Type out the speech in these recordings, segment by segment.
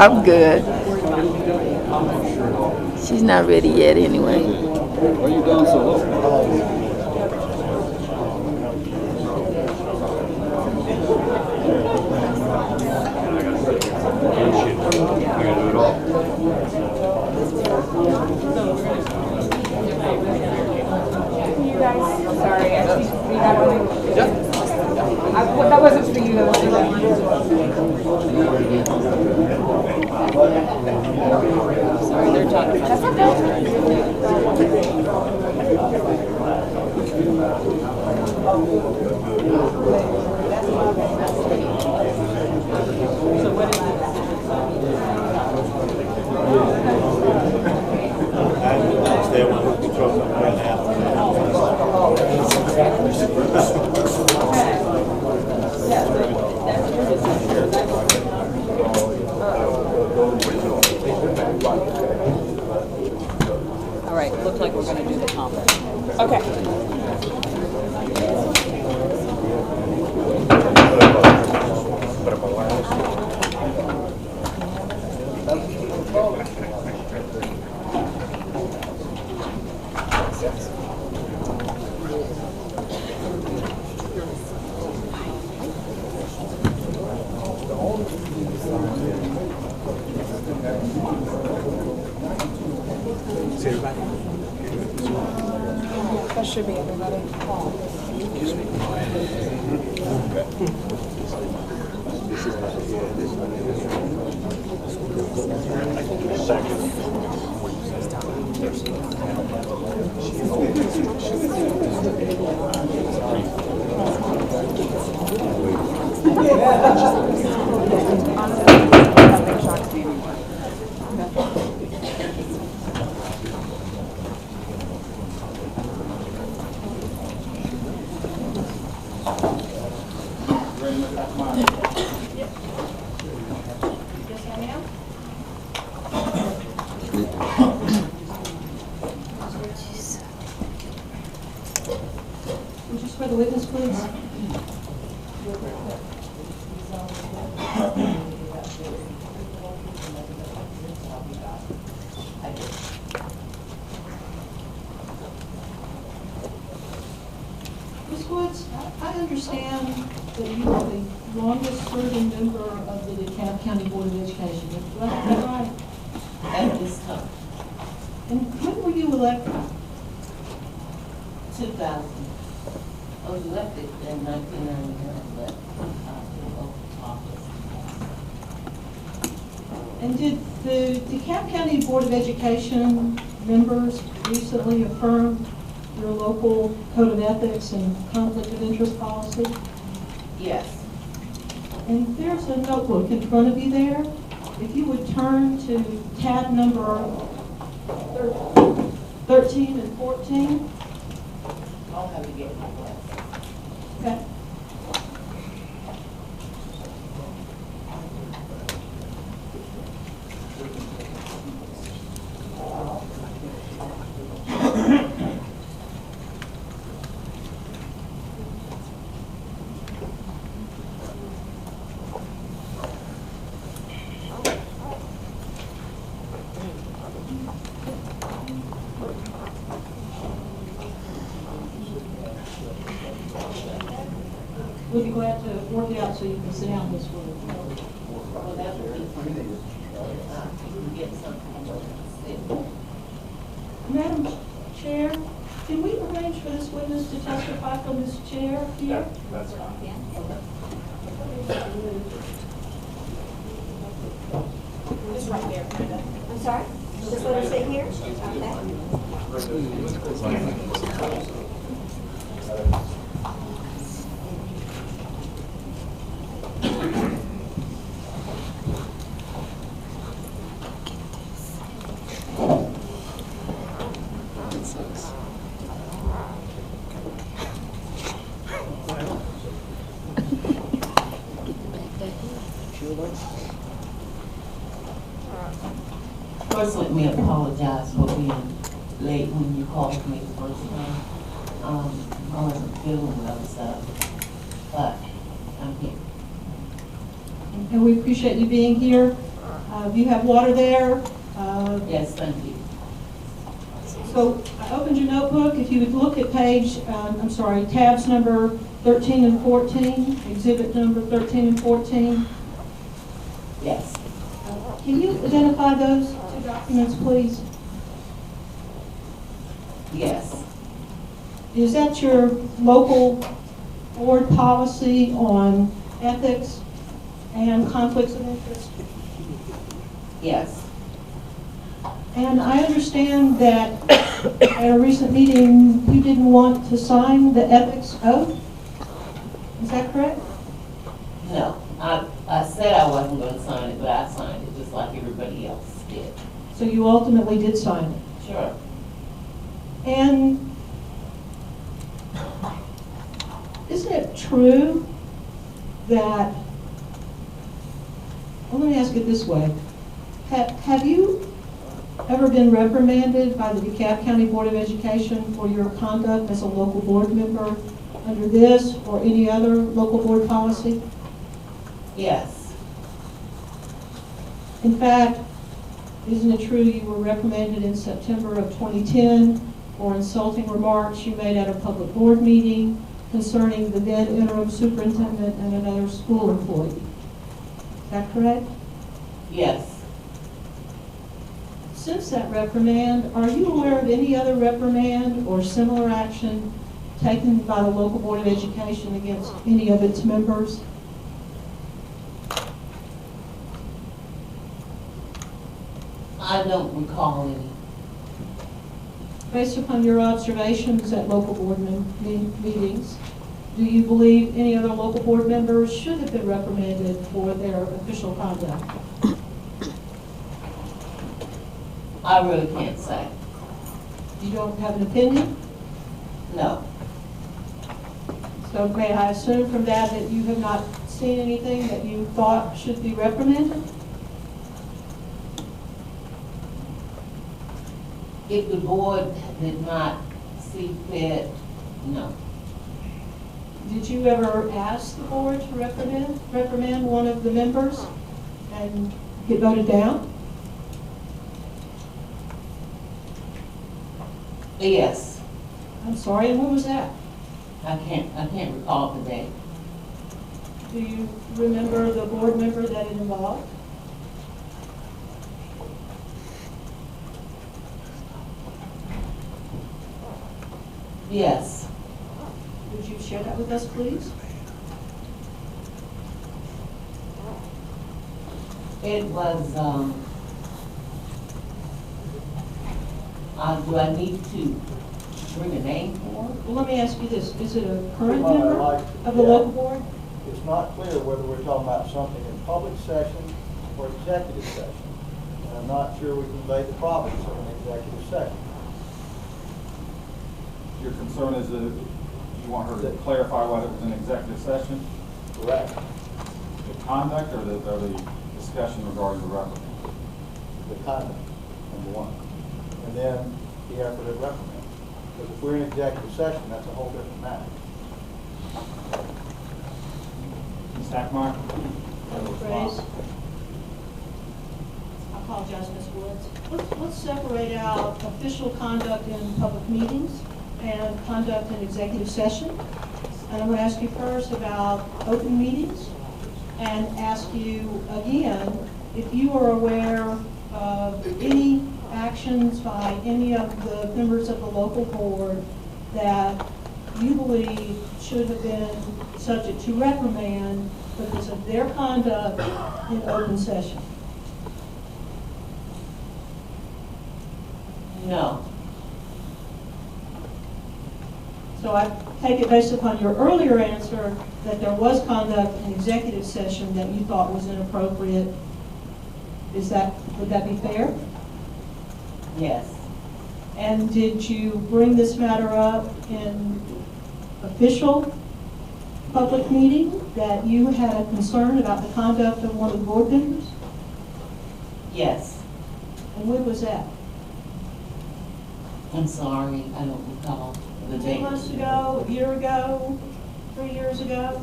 I'm good. She's not ready yet anyway. Why are you down so low? You guys, sorry, that wasn't for you, that was for them. Sorry, they're talking about That's okay. So what is it? They want to control them right now. All right, looks like we're going to do the conference. Okay. That should be everybody. Would you swear the witness, please? Ms. Woods, I understand that you are the longest serving member of the DeKalb County Board of Education. Is that right? At this time, And when were you elected? 2000. I was elected in 1999, but office. And did the DeKalb County Board of Education members recently affirm your local code of ethics and conflict of interest policy? Yes. And there's a notebook in front of you there. If you would turn to tab number 13 and 14. I'll have to get my glasses. Okay. We'll be glad to work it out so you can sit down this way. Well, that would be fun. You can get something. Madam Chair, can we arrange for this witness to testify from this chair here? That's fine. It's right there, Brenda. I'm sorry? Just let her sit here? Okay. First, let me apologize for being late when you called me the first time. I wasn't feeling well, so, but I'm here. And we appreciate you being here. You have water there. Yes, thank you. So I opened your notebook. If you would look at tabs number 13 and 14, exhibit number 13 and 14. Yes. Can you identify those two documents, please? Yes. Is that your local board policy on ethics and conflicts of interest? Yes. And I understand that at a recent meeting, you didn't want to sign the ethics oath. Is that correct? No. I said I wasn't going to sign it, but I signed it just like everybody else did. So you ultimately did sign it. Sure. And isn't it true that, well, let me ask it this way. Have you ever been reprimanded by the DeKalb County Board of Education for your conduct as a local board member under this or any other local board policy? Yes. In fact, isn't it true you were reprimanded in September of 2010 for insulting remarks you made at a public board meeting concerning the then interim superintendent and another school employee? Is that correct? Yes. Since that reprimand, are you aware of any other reprimand or similar action taken by the local Board of Education against any of its members? I don't recall any. Based upon your observations at local board meetings, do you believe any other local board members should have been reprimanded for their official conduct? I really can't say. You don't have an opinion? No. So may I assume from that that you have not seen anything that you thought should be reprimanded? If the board did not see fit, no. Did you ever ask the board to reprimand one of the members and get voted down? Yes. I'm sorry, and when was that? I can't recall the date. Do you remember the board member that it involved? Yes. Would you share that with us, please? It was, do I need to bring a name for it? Well, let me ask you this. Is it a current member of the local board? It's not clear whether we're talking about something in public session or executive session. And I'm not sure we convey the province of an executive session. Your concern is that you want her to clarify whether it was an executive session? Correct. The conduct or the discussion regarding the reprimand? The conduct, number one. And then the effort at reprimand. Because if we're in executive session, that's a whole different matter. Ms. Hackemeyer? Grace? I apologize, Ms. Woods. Let's separate out official conduct in public meetings and conduct in executive session. And I'm going to ask you first about open meetings and ask you again if you are aware of any actions by any of the members of the local board that you believe should have been subject to reprimand because of their conduct in open session. No. So I take it based upon your earlier answer that there was conduct in executive session that you thought was inappropriate. Would that be fair? Yes. And did you bring this matter up in official public meeting that you had a concern about the conduct of one of the board members? Yes. And when was that? I'm sorry, I don't recall the 2 date. months ago, a year ago, 3 years ago?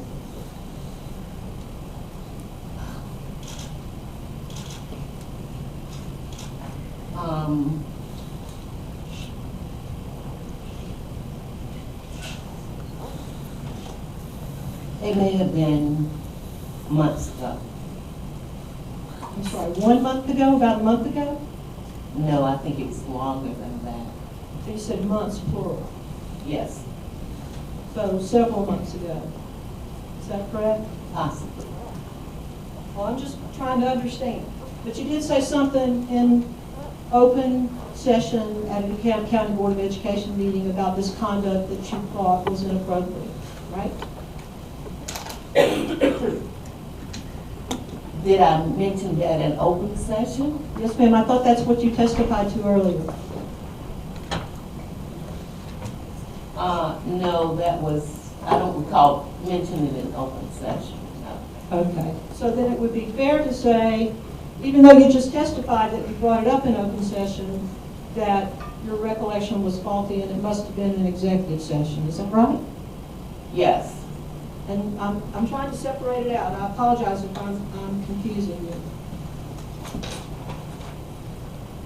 It may have been months ago. I'm sorry, 1 month ago, about a month ago? No, I think it's longer than that. You said months plural, Yes, so several months ago. Is that correct? possibly. Well, I'm just trying to understand. But you did say something in open session at a DeKalb County Board of Education meeting about this conduct that you thought was inappropriate, right? Did I mention that in open session? Yes, ma'am, I thought that's what you testified to earlier. No, that was, I don't recall mentioning it in open session, no. Okay. So then it would be fair to say, even though you just testified that you brought it up in open session, that your recollection was faulty and it must have been an executive session. Is that right? Yes. And I'm trying to separate it out. I apologize if I'm confusing you.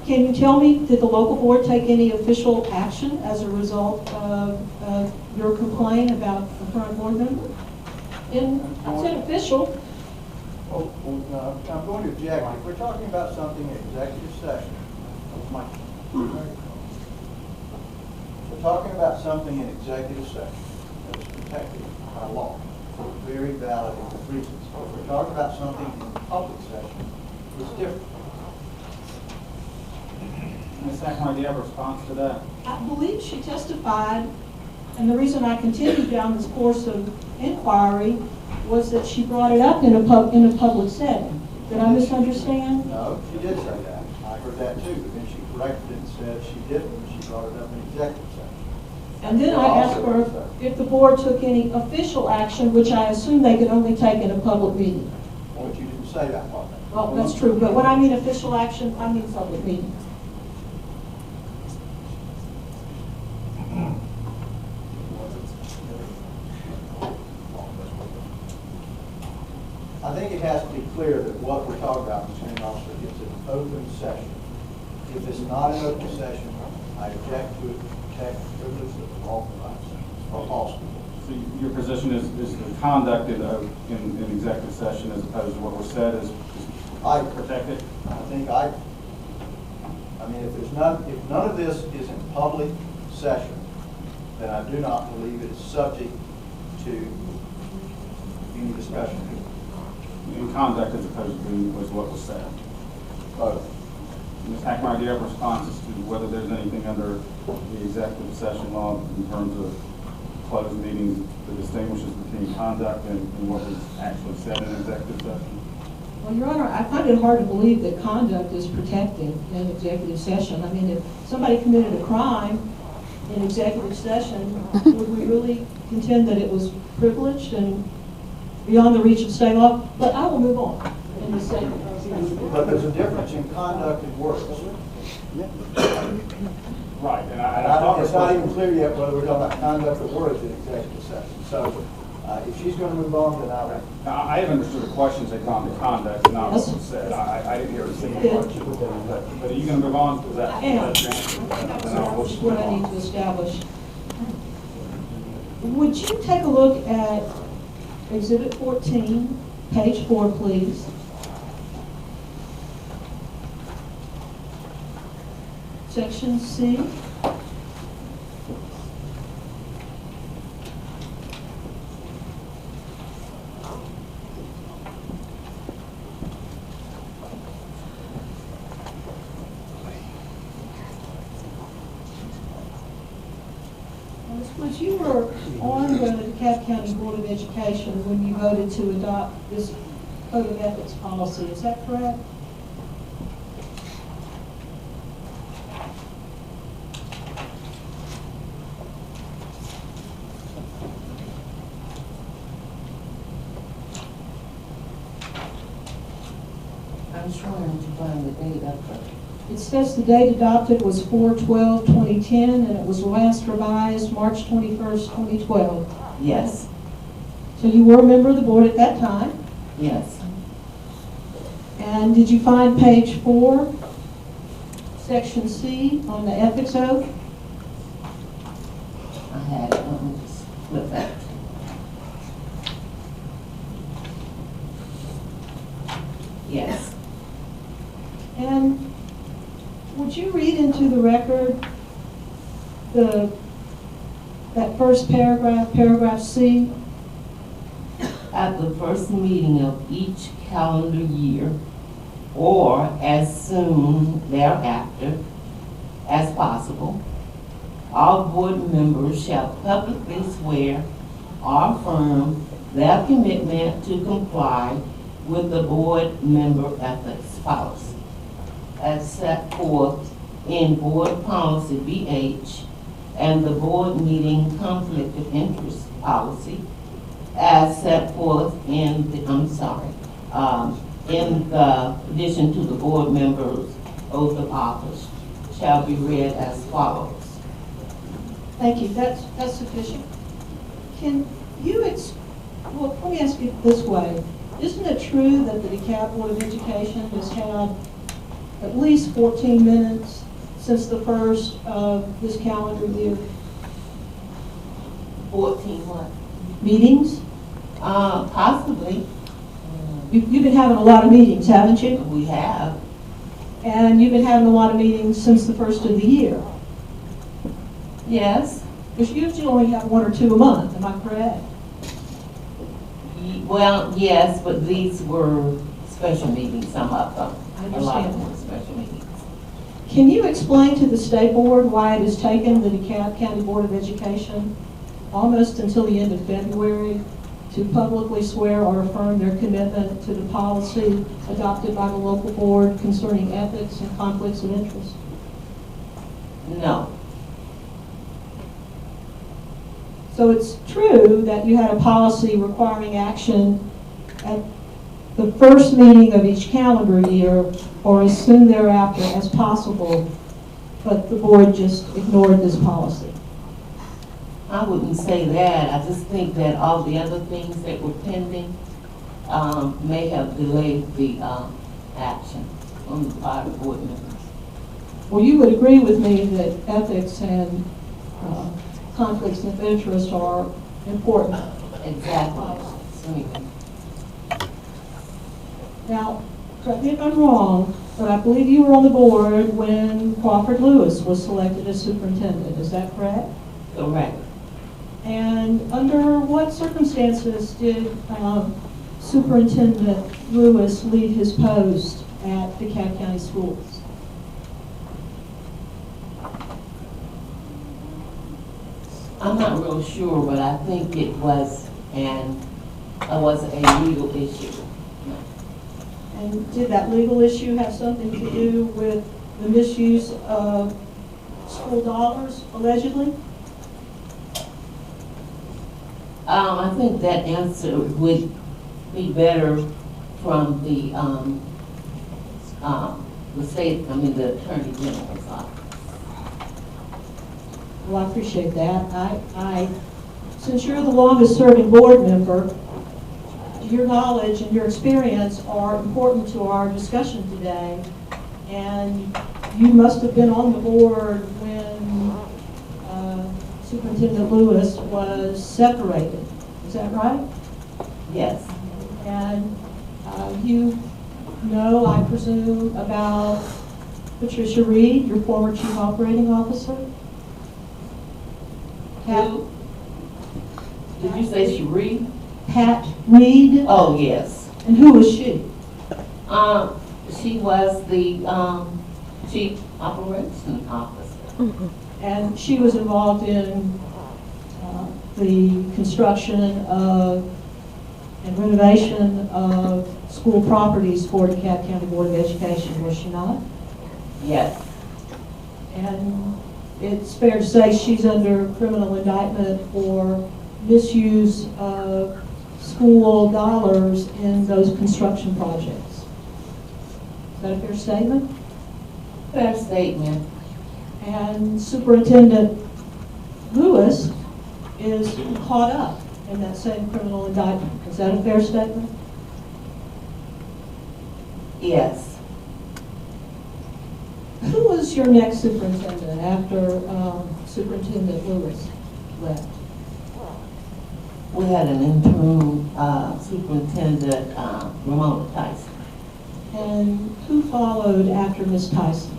Can you tell me, did the local board take any official action as a result of your complaint about a current board member? I said official. Oh, well, I'm going to object. If we're talking about something in executive session, we're talking about something in executive session that is protected by law for very valid reasons. If we're talking about something in public session, it's different. Ms. Hackemeyer, do you have a response to that? I believe she testified, and the reason I continued down this course of inquiry was that she brought it up in a public setting. Did I misunderstand? No, she did say that. I heard that too, but then she corrected it and said she didn't when she brought it up in executive session. And then I asked her if the board took any official action, which I assume they could only take in a public meeting. Well, but you didn't say that part. Well, that's true, but when I mean official action, I mean public meeting. I think it has to be clear that what we're talking about, Mr. Hearing Officer, is an open session. If it's not an open session, I object to it to protect the privilege that the law provides for all schools. So your position is the conduct in executive session as opposed to what was said is protected? I think I mean, if none of this is in public session, then I do not believe it is subject to any discussion. In conduct as opposed to was what was said. Both. Ms. Hackemeyer, do you have responses to whether there's anything under the executive session law in terms of closed meetings that distinguishes between conduct and what was actually said in executive session? Well, Your Honor, I find it hard to believe that conduct is protected in executive session. I mean, if somebody committed a crime in executive session, would we really contend that it was privileged and beyond the reach of state law? But I will move on in this segment. But there's a difference in conduct and words. Right, and It's not even clear yet whether we're talking about conduct or words in executive session. So if she's going to move on, then I'll. Now, I have understood the questions had gone to conduct, not what was said. I didn't hear a single question. But are you going to move on? Is that, I am. That's your answer? This is what I need to establish. Would you take a look at Exhibit 14, page 4, please? Section C. Ms. you were on the DeKalb County Board of Education when you voted to adopt this code of ethics policy. Is that correct? I'm trying to find the date of it. It says the date adopted was 4/12/2010, and it was last revised March 21st, 2012. Yes, So you were a member of the board at that time. yes. And did you find page 4? Section C on the ethics oath. I had it, let me just flip that. Yes. And would you read into the record that first paragraph, paragraph C? At the first meeting of each calendar year, or as soon thereafter as possible, all board members shall publicly swear or affirm their commitment to comply with the board member ethics policy as set forth in Board Policy BH and the board meeting conflict of interest policy as set forth in the, in the addition to the board members' oath of office shall be read as follows. Thank you, that's sufficient. Can you, well, let me ask you this way. Isn't it true that the DeKalb Board of Education has had at least 14 minutes since the first of this calendar year? 14 what? Meetings? Possibly. You've been having a lot of meetings, haven't you? We have. And you've been having a lot of meetings since the first of the year. Yes. Because you usually only have 1 or 2 a month, am I correct? Well, yes, but these were special meetings, some of them. I A lot of understand. them were special meetings. Can you explain to the State Board why it has taken the DeKalb County Board of Education almost until the end of February to publicly swear or affirm their commitment to the policy adopted by the local board concerning ethics and conflicts of interest? No. So it's true that you had a policy requiring action at the first meeting of each calendar year or as soon thereafter as possible, but the board just ignored this policy. I wouldn't say that. I just think that all the other things that were pending may have delayed the action on the part of board members. Well, you would agree with me that ethics and conflicts of interest are important. Exactly. Now, correct me if I'm wrong, but I believe you were on the board when Crawford Lewis was selected as superintendent. Is that correct? Correct. And under what circumstances did Superintendent Lewis leave his post at DeKalb County Schools? I'm not real sure, but I think it was a legal issue. And did that legal issue have something to do with the misuse of school dollars, allegedly? I think that answer would be better from the the Attorney General's office. Well, I appreciate that. Since you're the longest serving board member, your knowledge and your experience are important to our discussion today. And you must have been on the board when Superintendent Lewis was separated. Is that right? Yes. And you know, I presume, about Patricia Reed, your former chief operating officer? Who? Did you say she read? Pat Reed? Oh, yes. And who was she? She was the chief operation officer. And she was involved in the construction of and renovation of school properties for the DeKalb County Board of Education, was she not? Yes. And it's fair to say she's under criminal indictment for misuse of school dollars in those construction projects. Is that a fair statement? Fair statement. And Superintendent Lewis is caught up in that same criminal indictment. Is that a fair statement? Yes. Who was your next superintendent after Superintendent Lewis left? We had an interim superintendent, Ramona Tyson. And who followed after Ms. Tyson?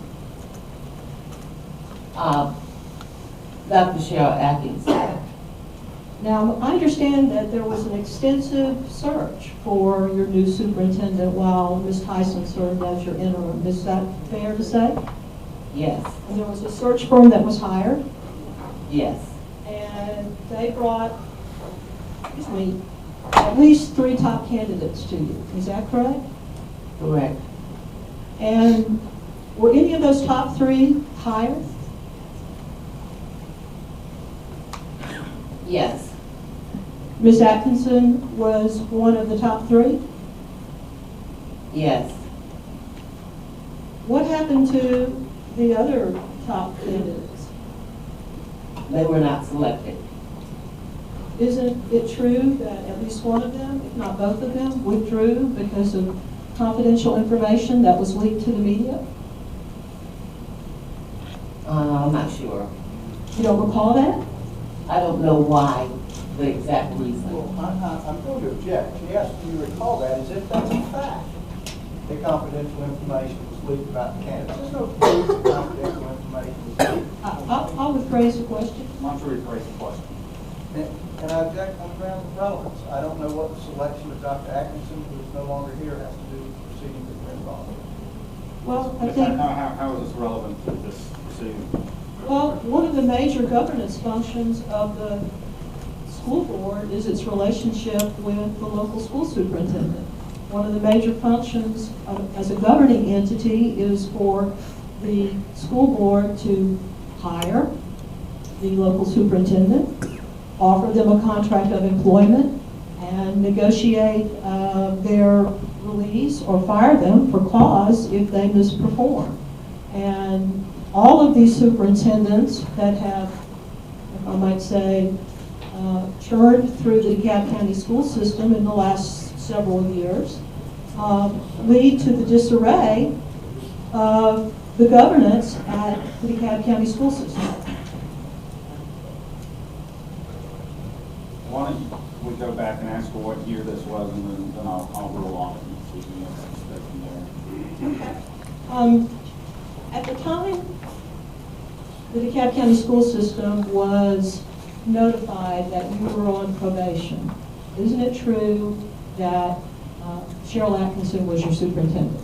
Dr. Cheryl Atkinson. Now, I understand that there was an extensive search for your new superintendent while Ms. Tyson served as your interim. Is that fair to say? Yes. And there was a search firm that was hired, Yes. and they brought, excuse me, at least 3 top candidates to you. Is that correct? Correct. And were any of those top 3 hired? Yes. Ms. Atkinson was one of the top 3? Yes. What happened to the other top candidates? They were not selected. Isn't it true that at least one of them, if not both of them, withdrew because of confidential information that was leaked to the media? I'm not sure. You don't recall that? I don't know why, the exact reason. Well, I'm going to object. She asked if you recall that as if that's a fact. The confidential information was leaked about the candidates. There's no proof that confidential information was leaked. I'll rephrase the question. Why don't you rephrase the question? And I object on the grounds of relevance. I don't know what the selection of Dr. Atkinson, who is no longer here, has to do with the proceedings that we're involved in. Well, I Ms. think, How is this relevant to this proceeding? well, one of the major governance functions of the school board is its relationship with the local school superintendent. One of the major functions as a governing entity is for the school board to hire the local superintendent, offer them a contract of employment, and negotiate their release or fire them for cause if they misperform. And all of these superintendents that have, if I might say, churned through the DeKalb County school system in the last several years lead to the disarray of the governance at the DeKalb County school system. Why don't we go back and ask her what year this was, and then I'll rule on it and see if we have to step from there. At the time, the DeKalb County school system was notified that you were on probation. Isn't it true that Cheryl Atkinson was your superintendent?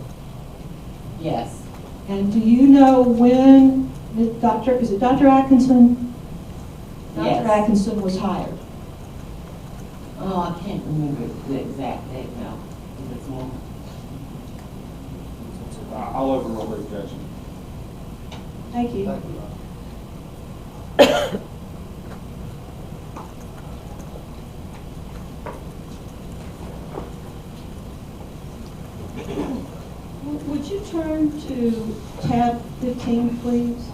Yes. And do you know when is it Dr. Atkinson? Yes. Dr. Atkinson was hired. Oh, I can't remember the exact date now. This moment. I'll overrule her objection. Thank you. Thank you, Ron. Would you turn to tab 15, please?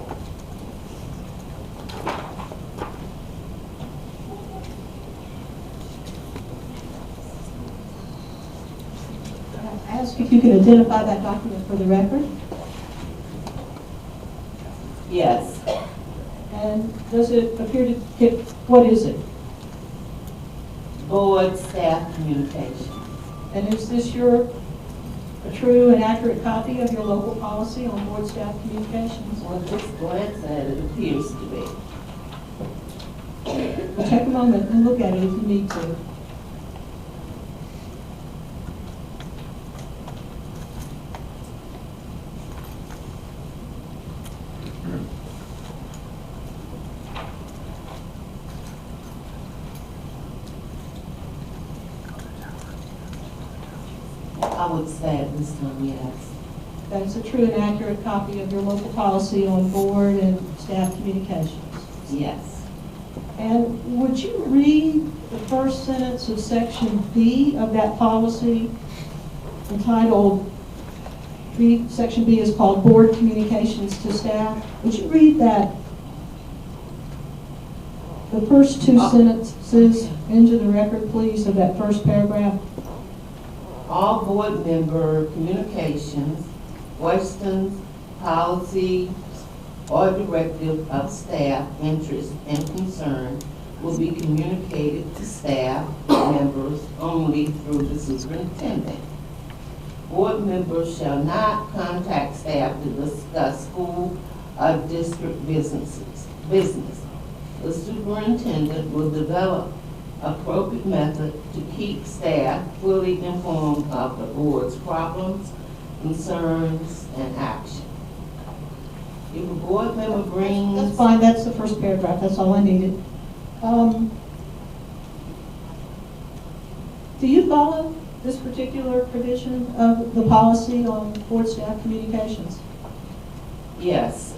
I ask if you can identify that document for the record. Yes. And does it appear to get, what is it? Board staff communication. And is this a true and accurate copy of your local policy on board staff communications? Well, just glance at it, it appears to be. Well, take a moment and look at it if you need to. I would say at this time, yes. That's a true and accurate copy of your local policy on board and staff communications. Yes. And would you read the first sentence of section B of that policy entitled, section B is called Board Communications to Staff. Would you read that, the first 2 sentences into the record, please, of that first paragraph? All board member communications, questions, policy, or directive of staff interest and concern will be communicated to staff members only through the superintendent. Board members shall not contact staff to discuss school or district business. The superintendent will develop appropriate method to keep staff fully informed of the board's problems, concerns, and action. If a board member brings... That's fine, that's the first paragraph, that's all I needed. Do you follow this particular provision of the policy on board staff communications? Yes.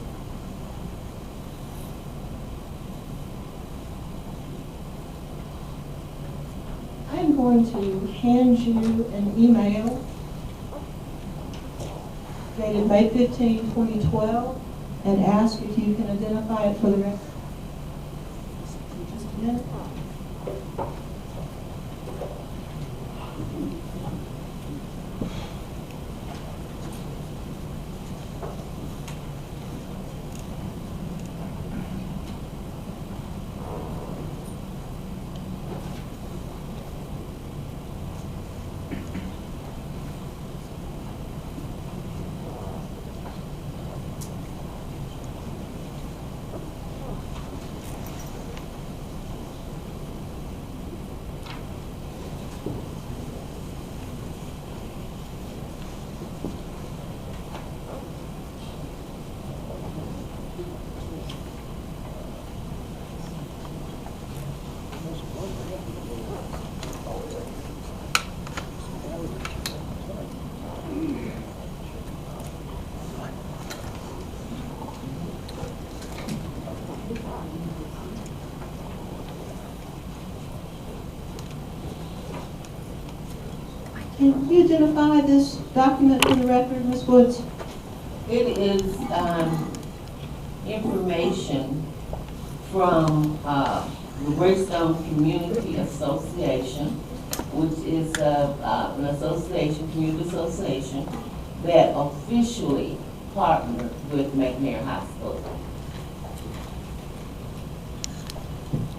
I am going to hand you an email dated May 15, 2012, and ask if you can identify it for the record. Just a minute. Can you identify this document for the record, Ms. Woods? It is information from the Greystone Community Association, which is an association, community association, that officially partnered with McMahan High School.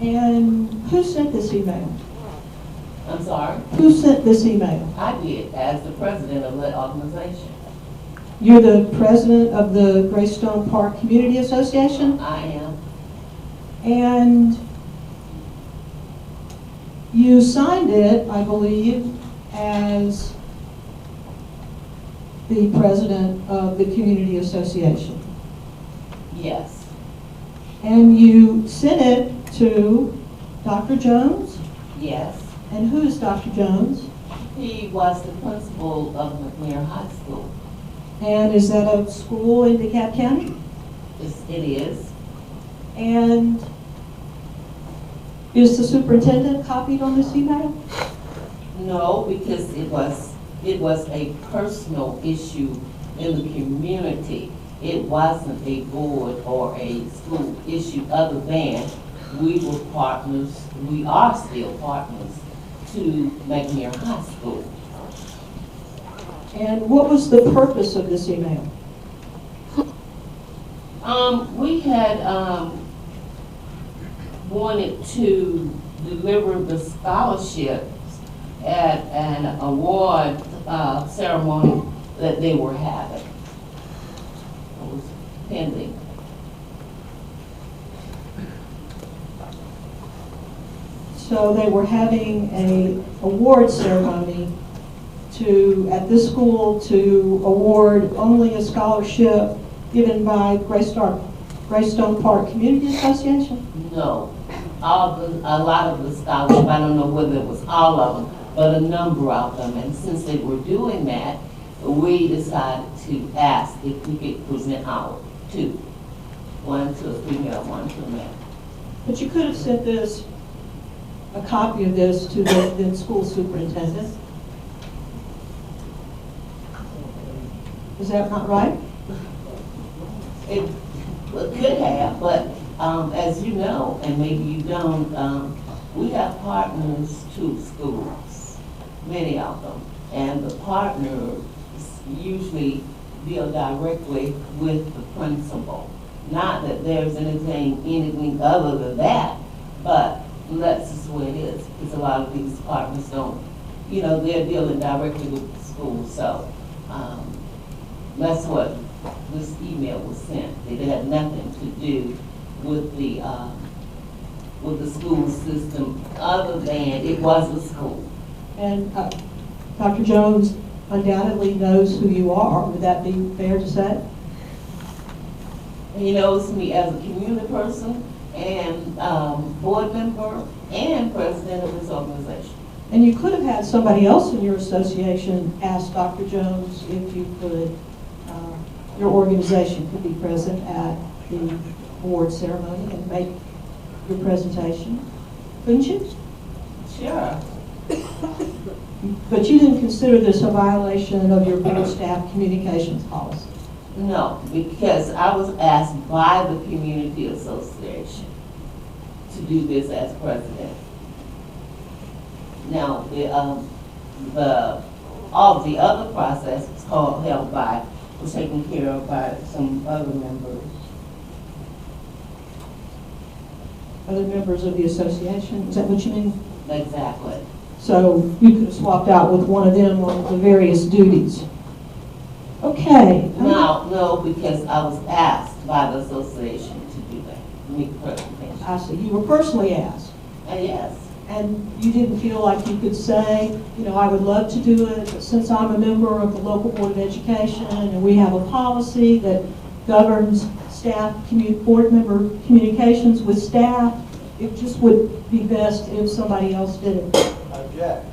And who sent this email? I'm sorry? Who sent this email? I did, as the president of that organization. You're the president of the Greystone Park Community Association? I am. And you signed it, I believe, as the president of the Community Association. Yes. And you sent it to Dr. Jones? Yes. And who is Dr. Jones? He was the principal of McMahan High School. And is that a school in DeKalb County? It is. And is the superintendent copied on this email? No, because it was a personal issue in the community. It wasn't a board or a school issue, other than we were partners, we are still partners to McMahan High School. And what was the purpose of this email? We had wanted to deliver the scholarships at an award ceremony that they were having. It was pending. So they were having a award ceremony at this school to award only a scholarship given by Greystone Park Community Association? No. A lot of the scholarships, I don't know whether it was all of them, but a number of them. And since they were doing that, we decided to ask if we could present our two. One to a female, one to a male. But you could have sent a copy of this to the school superintendent. Is that not right? It could have, but as you know, and maybe you don't, we have partners to schools, many of them. And the partners usually deal directly with the principal. Not that there's anything other than that, but that's just the way it is. Because a lot of these departments don't, they're dealing directly with the school, so that's what this email was sent. It had nothing to do with the school system, other than it was a school. And Dr. Jones undoubtedly knows who you are. Would that be fair to say? He knows me as a community person and board member and president of this organization. And you could have had somebody else in your association ask Dr. Jones if you could, your organization could be present at the board ceremony and make your presentation, couldn't you? Sure. But you didn't consider this a violation of your board staff communications policy? No, because I was asked by the community association to do this as president. Now, all the other process was taken care of by some other members. Other members of the association, is that what you mean? Exactly. So you could have swapped out with one of them on the various duties. Okay. No, because I was asked by the association to do that, make the presentation. I see. You were personally asked. Yes. And you didn't feel like you could say, I would love to do it, but since I'm a member of the local Board of Education and we have a policy that governs staff, board member communications with staff, it just would be best if somebody else did it. Jack,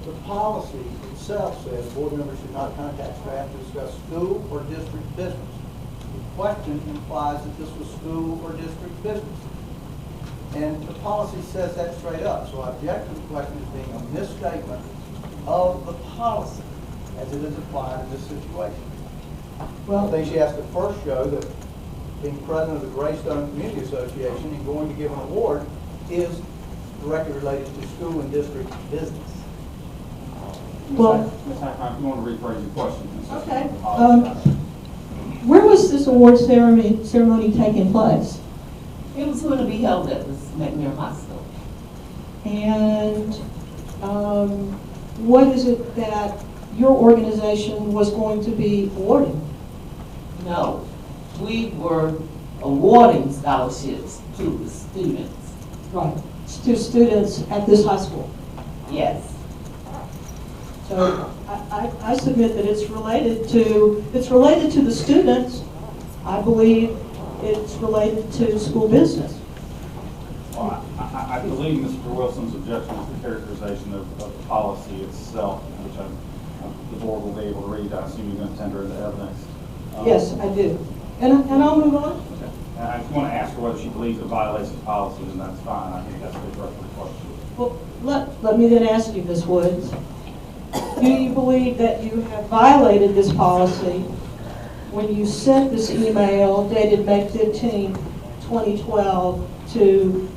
the policy itself says board members should not contact staff to discuss school or district business. The question implies that this was school or district business. And the policy says that straight up. So I object to the question as being a misstatement of the policy as it is applied in this situation. Well, I think she has to first show that being president of the Greystone Community Association and going to give an award is directly related to school and district business. Well, Ms. Hackemeyer, if you want to rephrase your question. okay. Where was this award ceremony taking place? It was going to be held at the McMahan Hospital. And what is it that your organization was going to be awarding? No, we were awarding scholarships to the students. Right, to students at this high school. Yes. So I submit that it's related to the students. I believe it's related to school business. Well, I believe Mr. Wilson's objection is the characterization of the policy itself, which the board will be able to read. I assume you're going to tender the evidence. Yes, I do. And I'll move on. Okay. And I just want to ask her whether she believes it violates the policy, and that's fine. I think that's the correct question. Well, let me then ask you, Ms. Woods. Do you believe that you have violated this policy when you sent this email dated May 15, 2012 to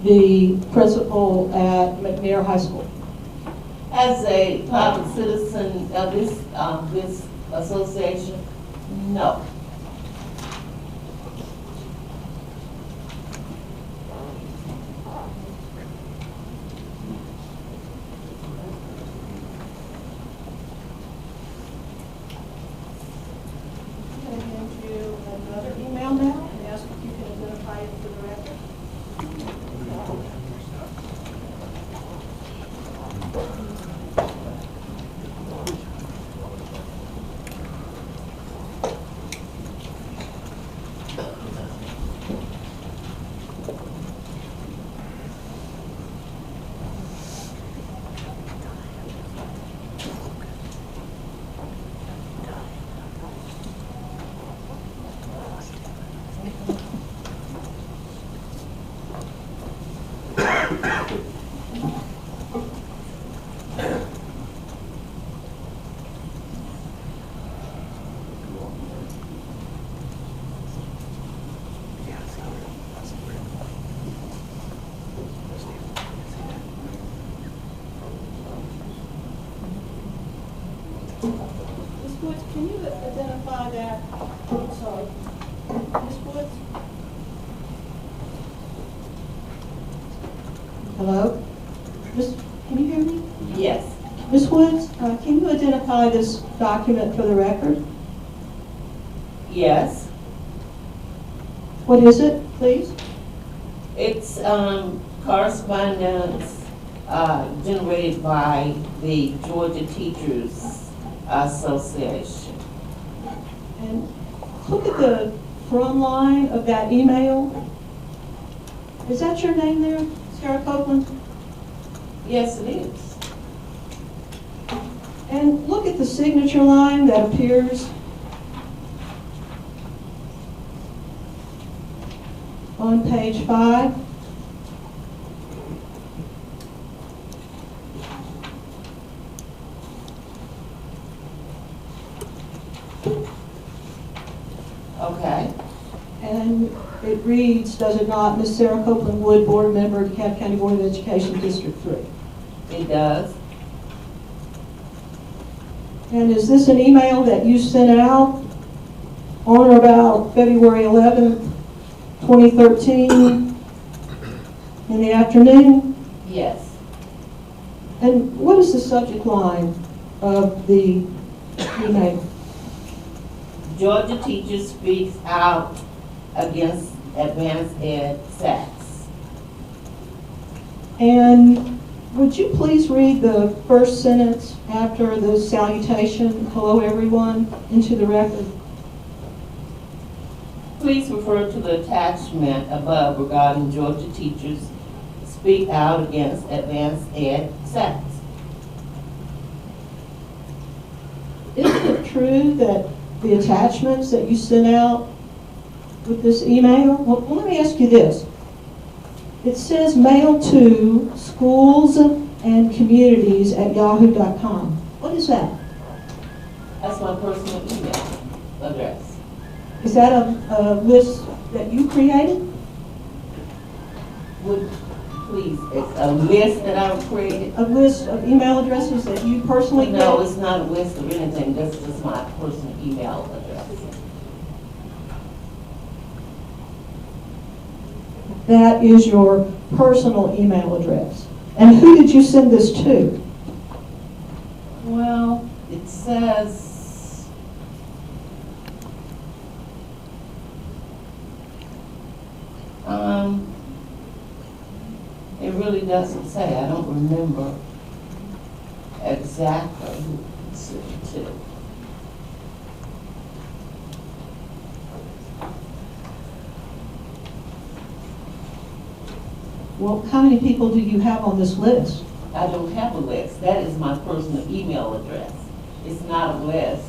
the principal at McNair High School? As a private citizen of this association, no. Another email now, and ask if you can identify it for the record. Ms. Woods, can you identify that? Sorry. Ms. Woods? Hello? Can you hear me? Yes. Ms. Woods, can you identify this document for the record? Yes. What is it, please? It's correspondence generated by the Georgia Teachers Association. And look at the from line of that email. Is that your name there, Sarah Copeland? Yes, it is. And look at the signature line that appears on page 5. Okay. And it reads, does it not, Ms. Sarah Copelin-Wood, board member, DeKalb County Board of Education, District 3. It does. And is this an email that you sent out on or about February 11th, 2013 in the afternoon? Yes. And what is the subject line of the email? Georgia Teachers Speaks Out Against Advanced Ed Sacks. And would you please read the first sentence after the salutation, hello everyone, into the record? Please refer to the attachment above regarding Georgia Teachers Speak Out Against Advanced Ed Sacks. Isn't it true that the attachments that you sent out with this email? Well, let me ask you this. It says mail to schools and communities at yahoo.com. What is that? That's my personal email address. Is that a list that you created? Would please, it's a list that I've created. A list of email addresses that you personally No, created? it's not a list of anything. This is my personal email address. That is your personal email address. And who did you send this to? Well, it says, it really doesn't say. I don't remember exactly who it sent it to. Well, how many people do you have on this list? I don't have a list. That is my personal email address. It's not a list.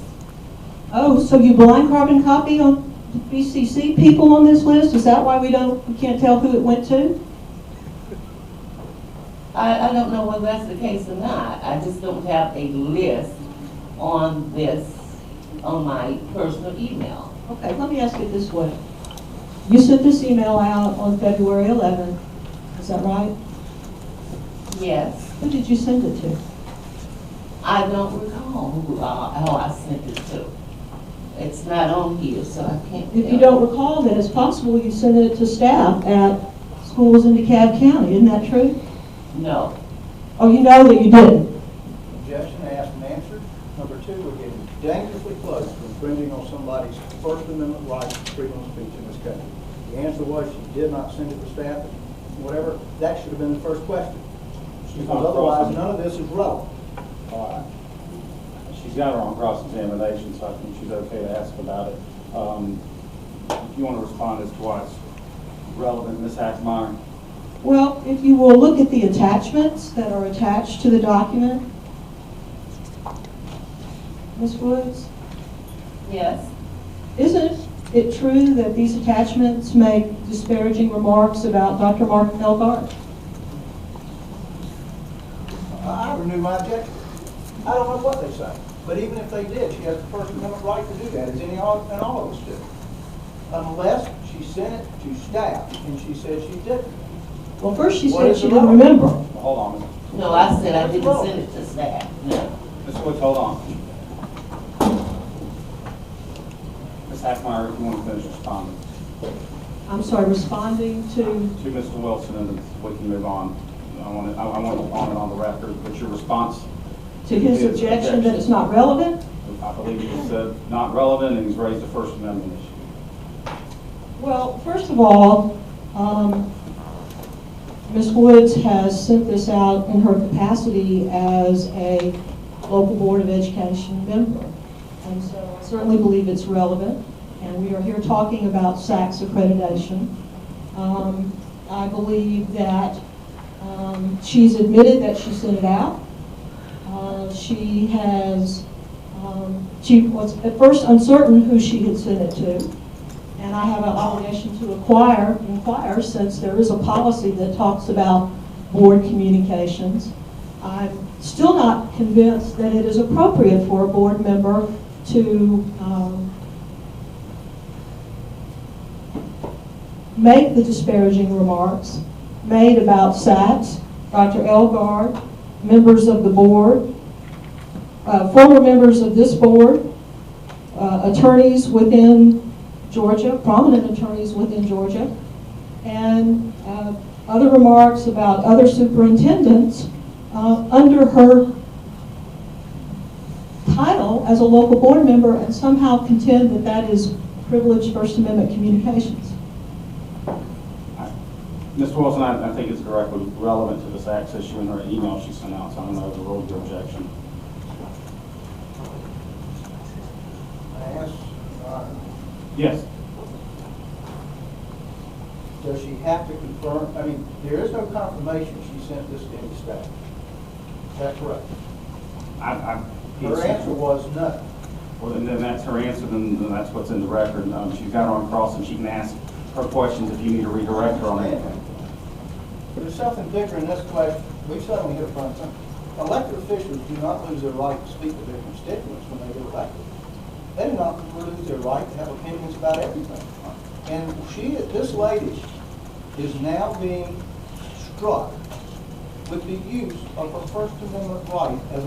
Oh, so you blind carbon copy on BCC people on this list? Is that why we can't tell who it went to? I don't know whether that's the case or not. I just don't have a list on this, on my personal email. Okay, let me ask it this way. You sent this email out on February 11th, is that right? Yes. Who did you send it to? I don't recall who I sent it to. It's not on here, so I can't If you tell. don't recall, then it's possible you sent it to staff at schools in DeKalb County, isn't that true? No. Oh, you know that you didn't? Objection asked and answered. Number 2, we're getting dangerously close to infringing on somebody's First Amendment right to freedom of speech in this country. The answer was she did not send it to staff, whatever. That should have been the first question. Because otherwise, none of this is relevant. All right. She's got her on cross-examination, so I think she's okay to ask about it. If you want to respond as to why it's relevant, Ms. Hackemeyer. Well, if you will look at the attachments that are attached to the document. Ms. Woods, Yes. isn't it true that these attachments make disparaging remarks about Dr. Mark Elgart? I renew my objection. I don't know what they say, but even if they did, she has the First Amendment right to do that, as any and all of us do. Unless she sent it to staff, and she said she didn't. Well, first she What said is she the didn't relevance? remember. Hold on, Ms. No, I said I didn't send it to staff. No. Ms. Woods, hold on. Ms. Hackemeyer, if you want to finish responding I'm sorry, responding to, to Mr. Wilson, and then we can move on. I want it on the record, but your response To his objection that it's not relevant? I believe he said not relevant, and he's raised a First Amendment issue. Well, first of all, Ms. Woods has sent this out in her capacity as a local Board of Education member. And so I certainly believe it's relevant. And we are here talking about SACS accreditation. I believe that she's admitted that she sent it out. She was at first uncertain who she had sent it to. And I have an obligation to inquire, since there is a policy that talks about board communications. I'm still not convinced that it is appropriate for a board member to make the disparaging remarks made about SACS, Dr. Elgart, members of the board, former members of this board, attorneys within Georgia, prominent attorneys within Georgia, and other remarks about other superintendents under her title as a local board member, and somehow contend that that is privileged First Amendment communications. Mr. Wilson, I think it's directly relevant to the SACS issue in her email she sent out, so I'm going to overrule your objection. I ask, Yes. does she have to confirm, I mean, there is no confirmation she sent this to any staff. Is that correct? Her answer was no. Well, and then that's her answer, then that's what's in the record. She's got her on cross, and she can ask her questions if you need to redirect her on anything. There's something bigger in this question. We've suddenly hit upon something. Elected officials do not lose their right to speak to their constituents when they get elected. They do not lose their right to have opinions about everything. And this lady is now being struck with the use of her First Amendment right as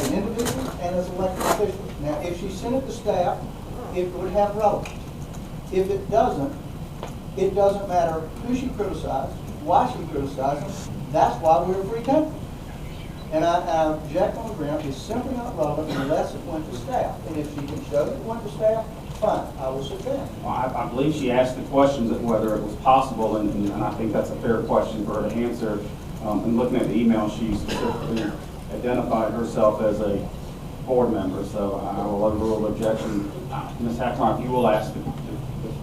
an individual and as an elected official. Now, if she sent it to staff, it would have relevance. If it doesn't matter who she criticized, why she criticized them. That's why we're a free country. And I object on the ground, it's simply not relevant unless it went to staff. And if she can show that it went to staff, fine, I will sit down. Well, I believe she asked the questions of whether it was possible, and I think that's a fair question for her to answer. And looking at the email, she specifically identified herself as a board member, so I will overrule the objection. Ms. Hackemeyer, if you will ask the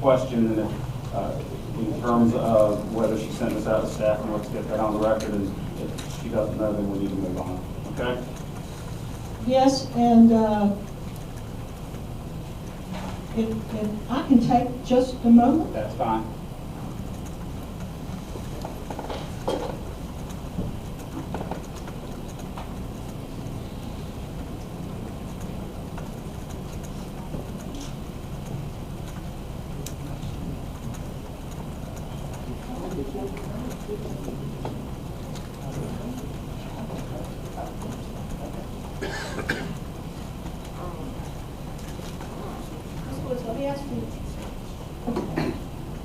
question, and in terms of whether she sent this out to staff, and let's get that on the record, and if she doesn't know, then we need to move on. Okay? Yes, and if I can take just a moment. That's fine. Let me ask you.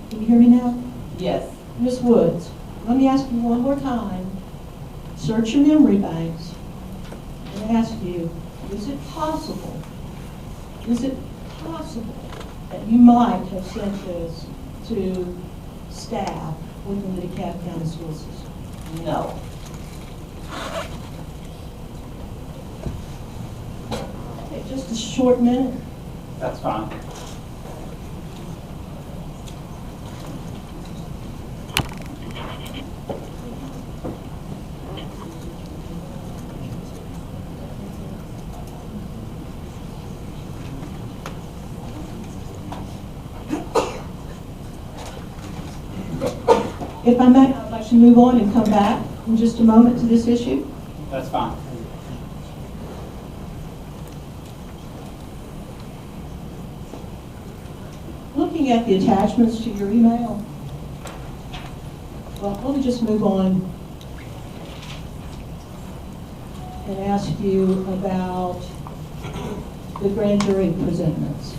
Can you hear me now? Yes. Ms. Woods, let me ask you one more time. Search your memory banks and ask you, is it possible that you might have sent this to staff within the DeKalb County School System? No. Okay, just a short minute. That's fine. If I may, I'd like to move on and come back in just a moment to this issue. That's fine. Looking at the attachments to your email, well, let me just move on and ask you about the grand jury presentments.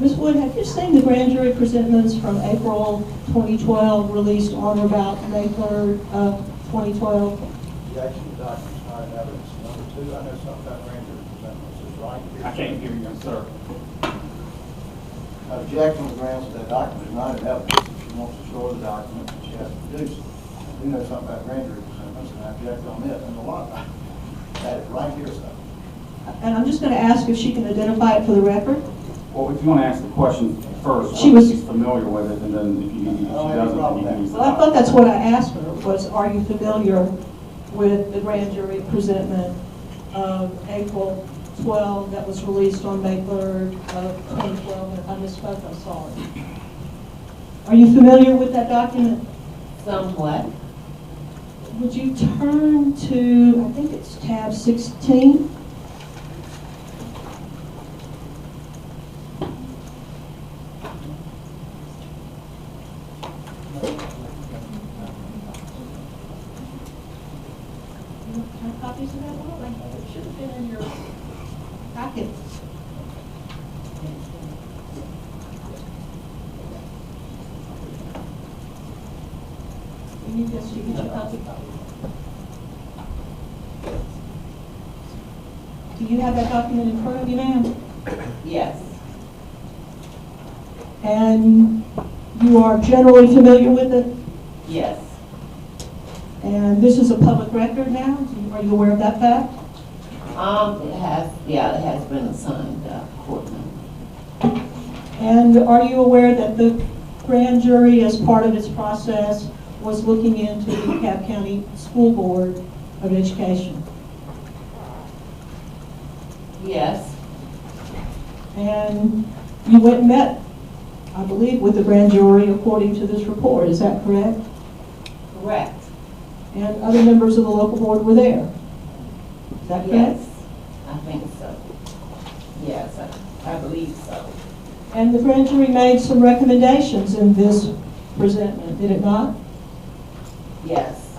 Ms. Wood, have you seen the grand jury presentments from April 2012 released on or about May 3rd of 2012? The actual document's not in evidence. Number two, I know something about grand jury presentments is right here. I can't hear you, sir. I object on the grounds that that document is not in evidence. If she wants to show her the document, she has to produce it. I do know something about grand jury presentments, and I object on it, and a lot. That is right here, sir. And I'm just going to ask if she can identify it for the record. Well, if you want to ask the question first, She was- she's familiar with it, and then if she doesn't, then you can use the Well, I thought that's what I asked her, was are you familiar with the grand jury presentment of April 12 that was released on May 3rd of 2012? If I misspoke, I'm sorry. Are you familiar with that document? Somewhat. Would you turn to, I think it's tab 16? Have copies of that one? It should have been in your packet. You need this to get your copy. Do you have that document in front of you, ma'am? Yes. And you are generally familiar with it? Yes. And this is a public record now? Are you aware of that fact? It has been assigned court member. And are you aware that the grand jury, as part of its process, was looking into the DeKalb County School Board of Education? Yes. And you went and met, I believe, with the grand jury according to this report, is that correct? Correct. And other members of the local board were there, is that correct? Yes. I think so. Yes, I believe so. And the grand jury made some recommendations in this presentment, did it not? Yes.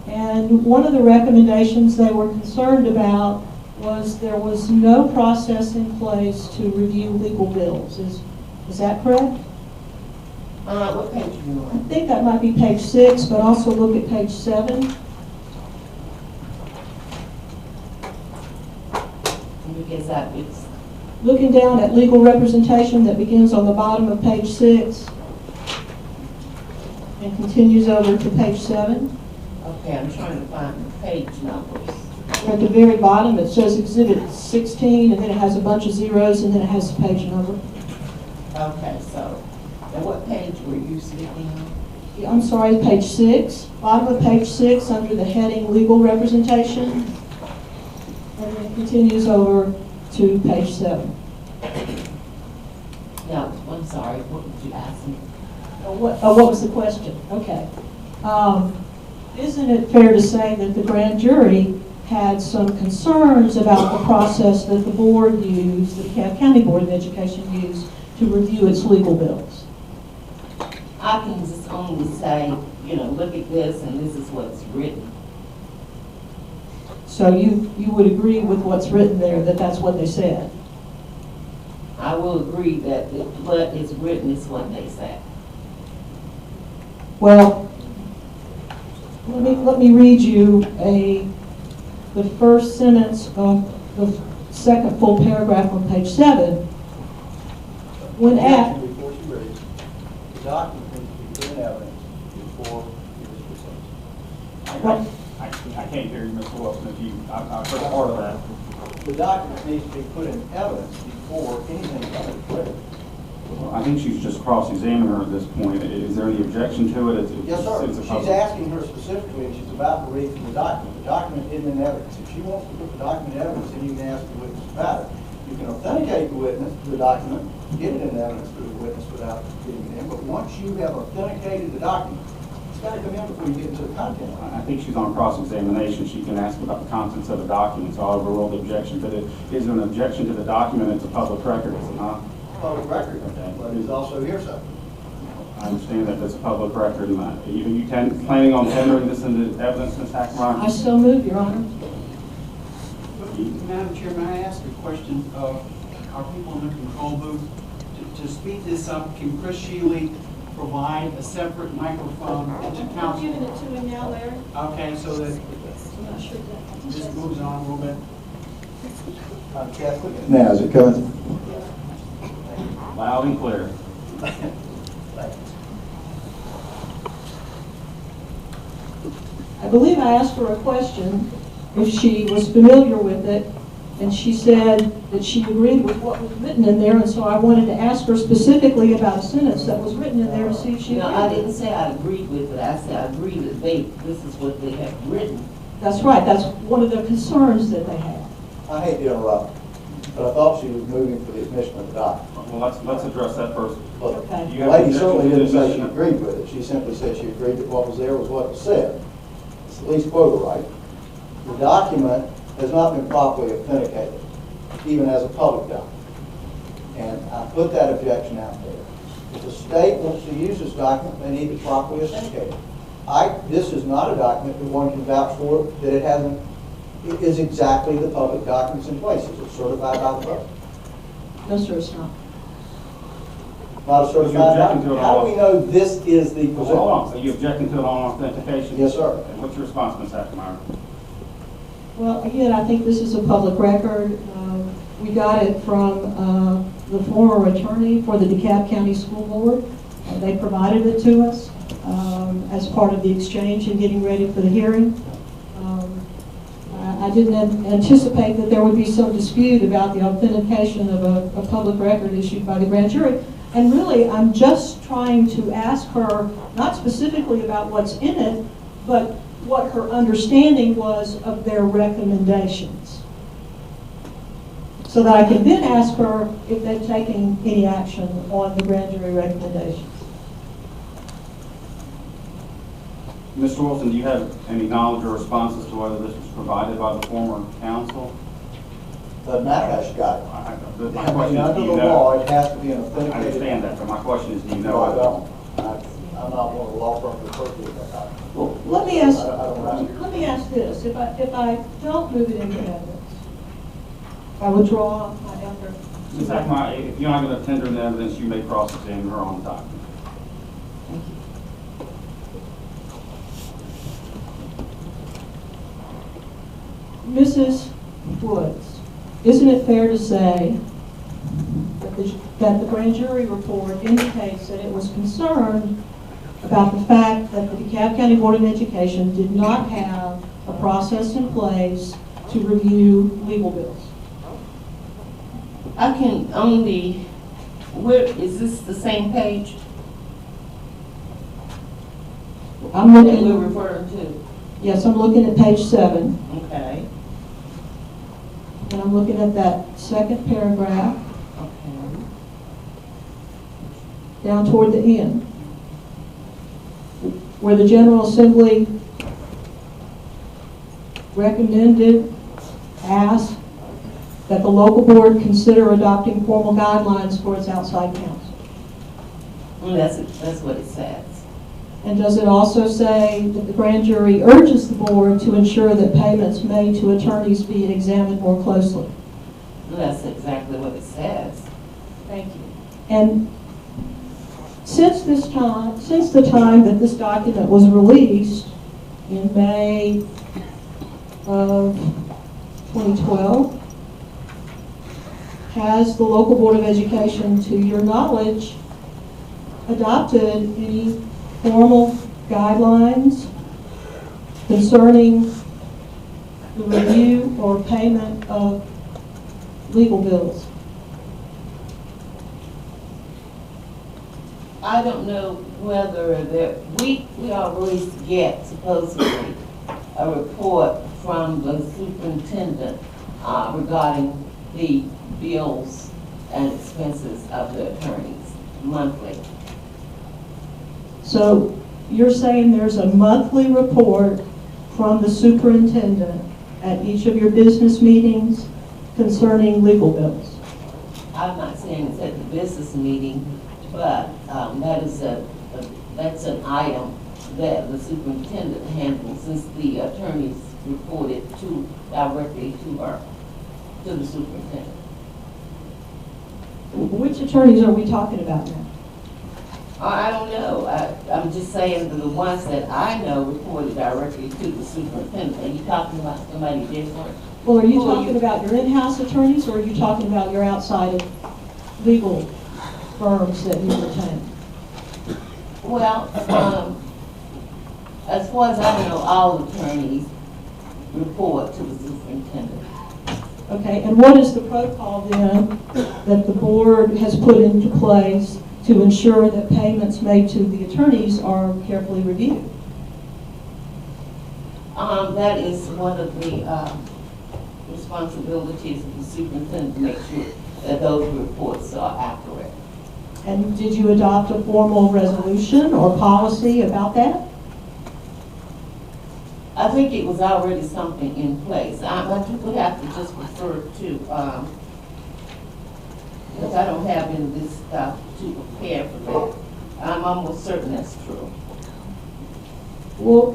And one of the recommendations they were concerned about was there was no process in place to review legal bills. Is that correct? What page are you I on? think that might be page 6, but also look at page 7. Because that is, Looking down at legal representation that begins on the bottom of page 6 and continues over to page 7. okay, I'm trying to find the page numbers. At the very bottom, it says Exhibit 16, and then it has a bunch of zeros, and then it has a page number. Okay, so, and what page were you speaking on? I'm sorry, page 6. Bottom of page 6 under the heading Legal Representation. And then it continues over to page 7. No, I'm sorry, what did you ask me? What was the question? Okay. Isn't it fair to say that the grand jury had some concerns about the process that the board used, the DeKalb County Board of Education used, to review its legal bills? I can just only say, look at this and this is what's written. So you would agree with what's written there, that that's what they said? I will agree that what is written is what they said. Well, let me read you the first sentence of the second full paragraph on page 7. When at Before she reads, the document needs to be put in evidence before it is presented. I can't hear you, Mr. Wilson, I've heard part of that. The document needs to be put in evidence before anything is printed. Well, I think she's just cross-examining her at this point. Is there any objection to it? Yes, sir. It's a She's public- asking her specifically, and she's about to read from the document. The document isn't in evidence. If she wants to put the document in evidence, then you can ask the witness about it. You can authenticate the witness, the document, get it in evidence to the witness without getting it in. But once you have authenticated the document, it's got to come in before you get into the content. I think she's on cross-examination. She can ask about the contents of the document, so I'll overrule the objection. But is there an objection to the document? It's a public record, is it not? Public record, Okay. but it's also hearsay. I understand that it's a public record. And are you planning on tendering this into evidence, Ms. Hackemeyer? I so move, Your Honor. Madam Chair, may I ask a question? our people in the control booth to speed this up. Can Chris Shealy provide a separate microphone to I'm giving counsel? it to him now, Larry. Okay, so that I'm not sure that. this moves on a little bit. Now, is it coming? Loud and clear. I believe I asked her a question, if she was familiar with it, and she said that she agreed with what was written in there, and so I wanted to ask her specifically about a sentence that was written in there to see if she No, agreed. I didn't say I agreed with it. I said I agree that this is what they have written. That's right, that's one of the concerns that they had. I hate to interrupt, but I thought she was moving for the admission of the document. Well, let's address that first. Look, Okay. the lady certainly didn't say she agreed with it. She simply said she agreed that what was there was what was said. It's at least quote right. The document has not been properly authenticated, even as a public document. And I put that objection out there. If the state wants to use this document, they need to properly authenticate it. This is not a document that one can vouch for, that it is exactly the public documents in place. It's certified by the borough. No, sir, it's not. Not a certified objecting to document. it How all? do we know this is the Well, hold on. position? So you objecting to it on authentication? Yes, sir. And what's your response, Ms. Hackemeyer? Well, again, I think this is a public record. We got it from the former attorney for the DeKalb County School Board. They provided it to us as part of the exchange and getting ready for the hearing. I didn't anticipate that there would be some dispute about the authentication of a public record issued by the grand jury. And really, I'm just trying to ask her, not specifically about what's in it, but what her understanding was of their recommendations. So that I can then ask her if they've taken any action on the grand jury recommendations. Mr. Wilson, do you have any knowledge or response as to whether this was provided by the former counsel? Doesn't matter how she got it. My I mean, question is, under do the you law, know? it has to be an I authenticated. understand that, but my question is, do you No, I know? don't. I'm not one of the law firms that purchased that document. Well, let me ask, I don't know. let me ask this. If I don't move it into evidence, I withdraw my effort. Ms. Hackemeyer, if you're not going to tender the evidence, you may cross-examine her on the document. Thank you. Mrs. Woods, isn't it fair to say that the grand jury report indicates that it was concerned about the fact that the DeKalb County Board of Education did not have a process in place to review legal bills? I can only, where, is this the same page I'm that we're looking, referring to? yes, I'm looking at page 7, Okay, and I'm looking at that second paragraph okay. down toward the end, where the General Assembly recommended, asked, that the local board consider adopting formal guidelines for its outside counsel. Well, that's what it says. And does it also say that the grand jury urges the board to ensure that payments made to attorneys be examined more closely? Well, that's exactly what it says. Thank you. And since the time that this document was released in May of 2012, has the local Board of Education, to your knowledge, adopted any formal guidelines concerning the review or payment of legal bills? I don't know whether we always get supposedly a report from the superintendent regarding the bills and expenses of the attorneys monthly. So you're saying there's a monthly report from the superintendent at each of your business meetings concerning legal bills? I'm not saying it's at the business meeting, but that's an item that the superintendent handles, since the attorneys reported directly to her, to the superintendent. Which attorneys are we talking about now? I don't know. I'm just saying that the ones that I know reported directly to the superintendent. Are you talking about somebody different? Well, are you Who are talking you? about your in-house attorneys, or are you talking about your outside legal firms that you retain? Well, as far as I know, all attorneys report to the superintendent. Okay, and what is the protocol then that the board has put into place to ensure that payments made to the attorneys are carefully reviewed? That is one of the responsibilities of the superintendent to make sure that those reports are accurate. And did you adopt a formal resolution or policy about that? I think it was already something in place. I would have to just refer to, because I don't have any of this stuff to prepare for that. I'm almost certain that's true. Well,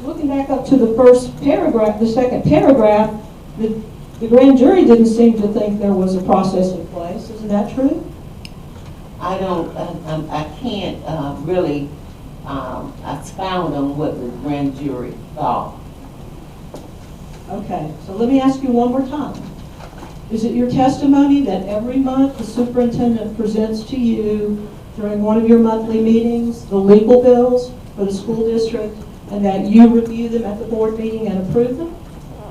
looking back up to the first paragraph, the second paragraph, the grand jury didn't seem to think there was a process in place. Isn't that true? I can't really expound on what the grand jury thought. Okay, so let me ask you one more time. Is it your testimony that every month the superintendent presents to you during one of your monthly meetings the legal bills for the school district, and that you review them at the board meeting and approve them?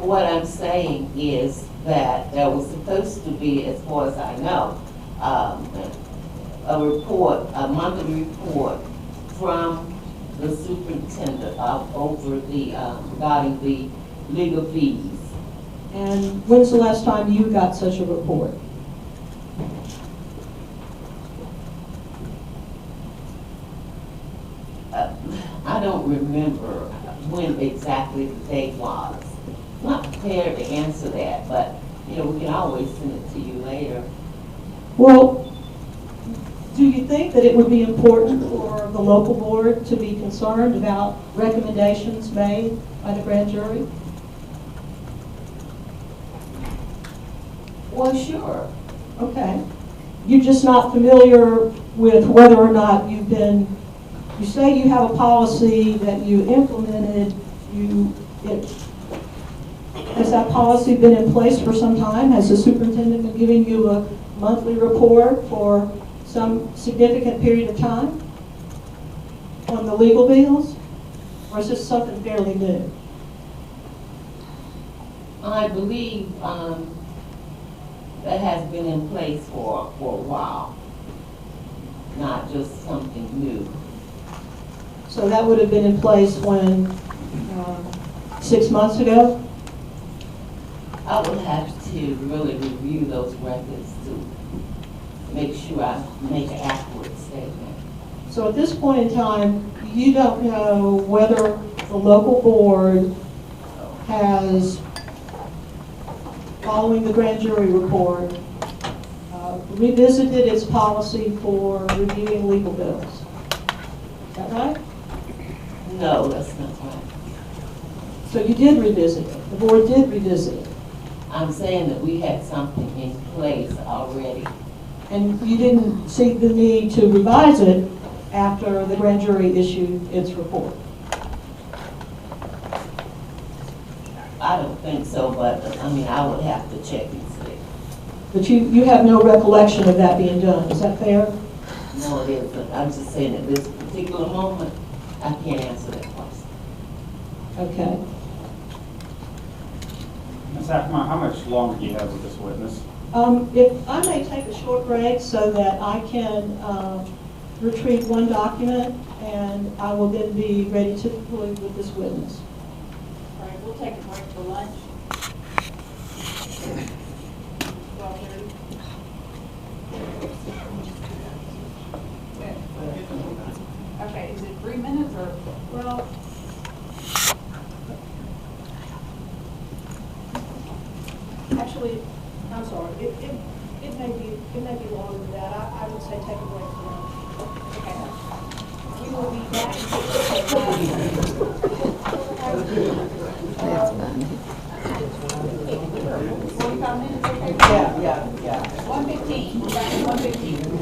What I'm saying is that there was supposed to be, as far as I know, a report, a monthly report from the superintendent over the, regarding the legal fees. And when's the last time you got such a report? I don't remember when exactly the date was. I'm not prepared to answer that, but we can always send it to you later. Well, do you think that it would be important for the local board to be concerned about recommendations made by the grand jury? Well, sure. Okay. You're just not familiar with whether or not you say you have a policy that you implemented, has that policy been in place for some time? Has the superintendent been giving you a monthly report for some significant period of time on the legal bills? Or is this something fairly new? I believe that has been in place for a while, not just something new. So that would have been in place when, 6 months ago? I would have to really review those records to make sure I make an accurate statement. So at this point in time, you don't know whether the local board has, following the grand jury report, revisited its policy for reviewing legal bills. Is that right? No, that's not right. So you did revisit it. The board did revisit it. I'm saying that we had something in place already. And you didn't see the need to revise it after the grand jury issued its report. I don't think so, but I would have to check and see. But you have no recollection of that being done. Is that fair? No, it isn't. I'm just saying at this particular moment, I can't answer that question. Okay. Ms. Hackemeyer, how much longer do you have with this witness? If I may take a short break so that I can retrieve one document, and I will then be ready to conclude with this witness. All right, we'll take a break for lunch. 12:30. Okay, is it 3 minutes or? Well, actually, I'm sorry, it may be longer than that. I would say take a break for lunch. Okay. We will be back. That's fine. 45 minutes, okay? Yeah. 1:15, we're back at 1:15.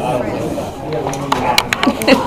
I don't know.